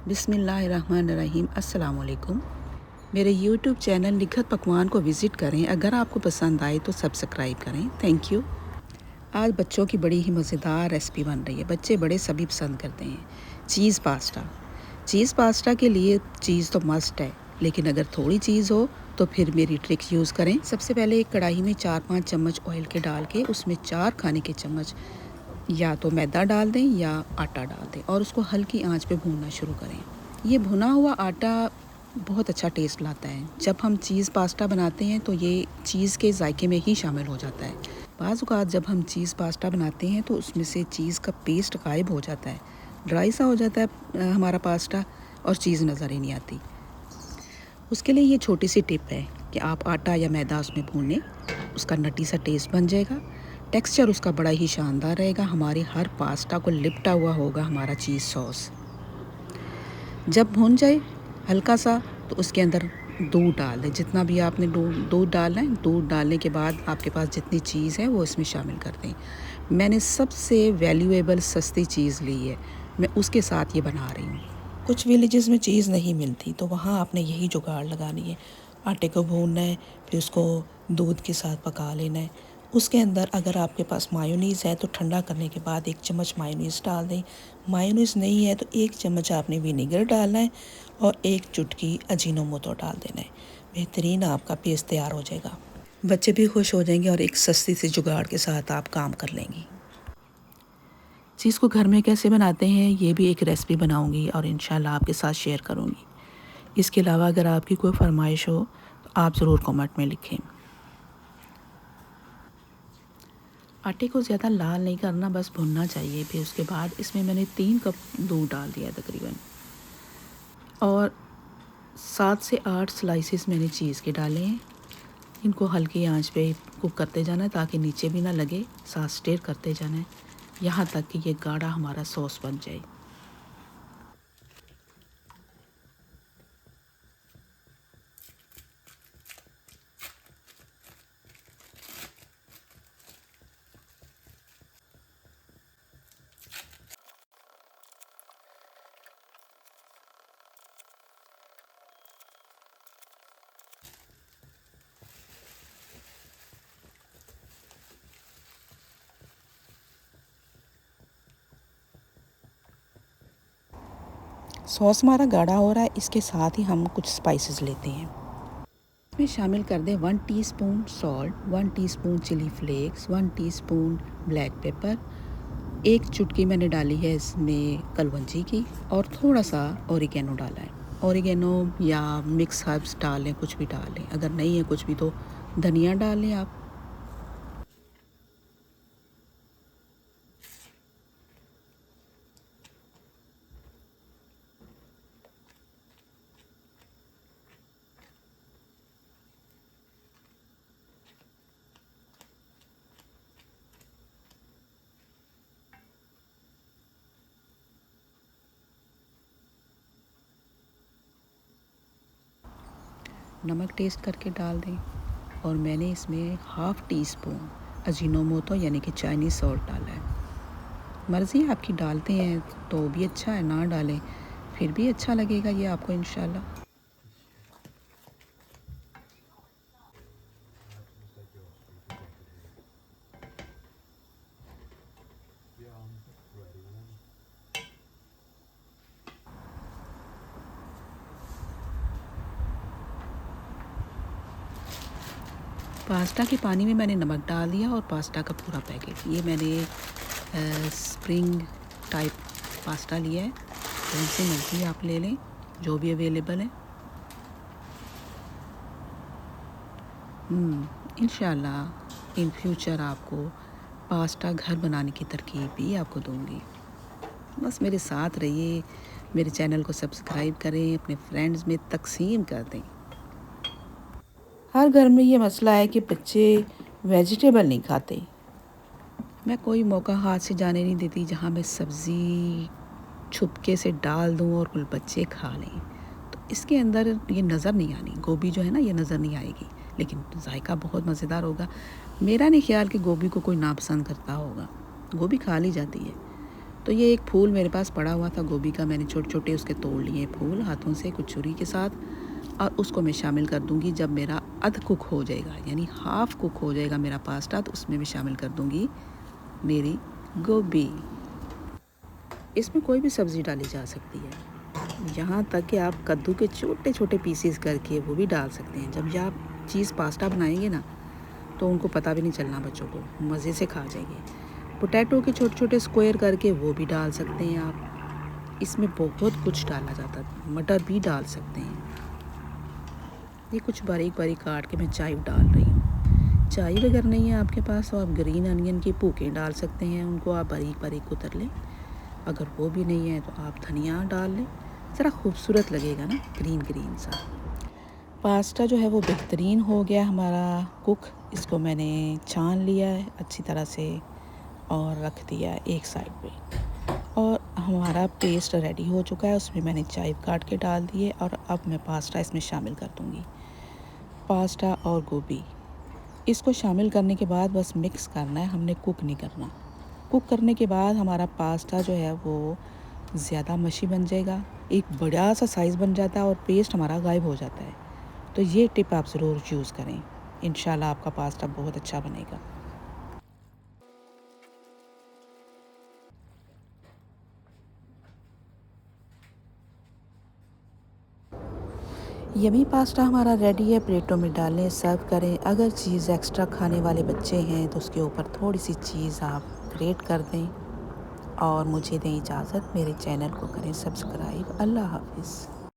बिस्मिल्लाहिर्रहमानिर्रहीम। अस्सलाम वालेकुम। मेरे यूट्यूब चैनल निखत पकवान को विज़िट करें। अगर आपको पसंद आए तो सब्सक्राइब करें। Thank you. आज बच्चों की बड़ी ही मज़ेदार रेसिपी बन रही है। बच्चे बड़े सभी पसंद करते हैं। चीज़ पास्ता। चीज़ पास्ता के लिए चीज़ तो मस्ट है, लेकिन अगर थोड़ी चीज़ हो तो फिर मेरी ट्रिक यूज़ करें। सबसे पहले एक कढ़ाई में 4-5 चम्मच ऑयल के डाल के उसमें 4 खाने के चम्मच या तो मैदा डाल दें या आटा डाल दें और उसको हल्की आंच पे भूनना शुरू करें। ये भुना हुआ आटा बहुत अच्छा टेस्ट लाता है। जब हम चीज़ पास्ता बनाते हैं तो ये चीज़ के जायके में ही शामिल हो जाता है। बाज़ औक़ात जब हम चीज़ पास्ता बनाते हैं तो उसमें से चीज़ का पेस्ट गायब हो जाता है, ड्राई सा हो जाता है हमारा पास्ता और चीज़ नज़र ही नहीं आती। उसके लिए ये छोटी सी टिप है कि आप आटा या मैदा उसमें भून लें, उसका नटी सा टेस्ट बन जाएगा। टेक्सचर उसका बड़ा ही शानदार रहेगा। हमारे हर पास्ता को लिपटा हुआ होगा हमारा चीज़ सॉस। जब भून जाए हल्का सा तो उसके अंदर दूध डाल दें। जितना भी आपने दूध डालना है, दूध डालने के बाद आपके पास जितनी चीज़ है वो इसमें शामिल कर दें। मैंने सबसे वैल्यूएबल सस्ती चीज़ ली है, मैं उसके साथ ये बना रही हूँ। कुछ विलेजेस में चीज़ नहीं मिलती तो वहाँ आपने यही जुगाड़ लगानी है। आटे को भूनना है, फिर उसको दूध के साथ पका लेना है। उसके अंदर अगर आपके पास मायोनीज़ है तो ठंडा करने के बाद 1 चम्मच मायोनीज़ डाल दें। मायोनीज़ नहीं है तो 1 चम्मच आपने विनेगर डालना है और 1 चुटकी अजीनोमोटो डाल देना है। बेहतरीन आपका पेस्ट तैयार हो जाएगा। बच्चे भी खुश हो जाएंगे और एक सस्ती सी जुगाड़ के साथ आप काम कर लेंगी। चीज़ को घर में कैसे बनाते हैं ये भी एक रेसिपी बनाऊंगी और इंशाल्लाह आपके साथ शेयर करूंगी। इसके अलावा अगर आपकी कोई फरमाइश हो तो आप ज़रूर कमेंट में लिखें। आटे को ज़्यादा लाल नहीं करना, बस भुनना चाहिए। फिर उसके बाद इसमें मैंने 3 कप दूध डाल दिया तकरीबन और 7 से 8 स्लाइसेस मैंने चीज़ के डाले हैं। इनको हल्की आंच पे कुक करते जाना है ताकि नीचे भी ना लगे, साथ स्टेर करते जाना है यहाँ तक कि ये गाढ़ा हमारा सॉस बन जाए। सॉस हमारा गाढ़ा हो रहा है, इसके साथ ही हम कुछ स्पाइसेस लेते हैं। इसमें शामिल कर दें 1 teaspoon salt, 1 teaspoon chilli flakes, 1 teaspoon black pepper, 1 चुटकी मैंने डाली है इसमें कलवंजी की और थोड़ा सा ओरिगेनो डाला है। ओरिगेनो या मिक्स हर्ब्स डाल लें, कुछ भी डाल लें। अगर नहीं है कुछ भी तो धनिया डाल लें आप। नमक टेस्ट करके डाल दें और मैंने इसमें 1/2 टीस्पून अजीनोमोटो यानी कि चाइनीज़ सॉल्ट डाला है। मर्ज़ी आपकी, डालते हैं तो भी अच्छा है, ना डालें फिर भी अच्छा लगेगा ये आपको इंशाल्लाह। पास्ता के पानी में मैंने नमक डाल दिया और पास्ता का पूरा पैकेट, ये मैंने स्प्रिंग टाइप पास्ता लिया है। कौन सी मर्ज़ी आप ले लें, जो भी अवेलेबल है। इंशाल्लाह इन फ्यूचर आपको पास्ता घर बनाने की तरकीब भी आपको दूंगी। बस मेरे साथ रहिए, मेरे चैनल को सब्सक्राइब करें, अपने फ्रेंड्स में तकसीम कर दें। हर घर में ये मसला है कि बच्चे वेजिटेबल नहीं खाते। मैं कोई मौका हाथ से जाने नहीं देती जहाँ मैं सब्ज़ी छुपके से डाल दूँ और कुल बच्चे खा लें। तो इसके अंदर ये नज़र नहीं आनी, गोभी जो है ना ये नज़र नहीं आएगी, लेकिन जायका बहुत मज़ेदार होगा। मेरा नहीं ख्याल कि गोभी को कोई नापसंद करता होगा, गोभी खा ली जाती है। तो ये एक फूल मेरे पास पड़ा हुआ था गोभी का, मैंने छोटे छोटे उसके तोड़ लिए फूल हाथों से कुछ छुरी के साथ, और उसको मैं शामिल कर दूंगी जब मेरा अध कुक हो जाएगा, यानी हाफ़ कुक हो जाएगा मेरा पास्ता, तो उसमें मैं शामिल कर दूंगी मेरी गोभी। इसमें कोई भी सब्ज़ी डाली जा सकती है, यहाँ तक कि आप कद्दू के छोटे छोटे पीसेस करके वो भी डाल सकते हैं। जब ये आप चीज़ पास्ता बनाएंगे ना तो उनको पता भी नहीं चलना, बच्चों को मज़े से खा जाएंगे। पोटैटो के छोटे छोटे स्क्वायर करके वो भी डाल सकते हैं आप। इसमें बहुत कुछ डाला जाता है, मटर भी डाल सकते हैं। ये कुछ बारीक बारीक काट के मैं चाय डाल रही हूँ। चाय अगर नहीं है आपके पास तो आप ग्रीन अनियन की पूकें डाल सकते हैं, उनको आप बारीक बारीक कुतर लें। अगर वो भी नहीं है तो आप धनिया डाल लें, ज़रा खूबसूरत लगेगा ना, ग्रीन ग्रीन सा। पास्ता जो है वो बेहतरीन हो गया हमारा कुक। इसको मैंने छान लिया है अच्छी तरह से और रख दिया है एक साइड पे, और हमारा पेस्ट रेडी हो चुका है। उसमें मैंने चाय काट के डाल दिए और अब मैं पास्ता इसमें शामिल कर दूँगी, पास्ता और गोभी। इसको शामिल करने के बाद बस मिक्स करना है, हमने कुक नहीं करना। कुक करने के बाद हमारा पास्ता जो है वो ज़्यादा मशी बन जाएगा, एक बड़ा सा साइज़ बन जाता है और पेस्ट हमारा गायब हो जाता है। तो ये टिप आप ज़रूर यूज़ करें, इंशाल्लाह आपका पास्ता बहुत अच्छा बनेगा। यमी पास्ता हमारा रेडी है, प्लेटों में डालें, सर्व करें। अगर चीज़ एक्स्ट्रा खाने वाले बच्चे हैं तो उसके ऊपर थोड़ी सी चीज़ आप ग्रेट कर दें। और मुझे दें इजाज़त, मेरे चैनल को करें सब्सक्राइब। अल्लाह हाफ़िज़।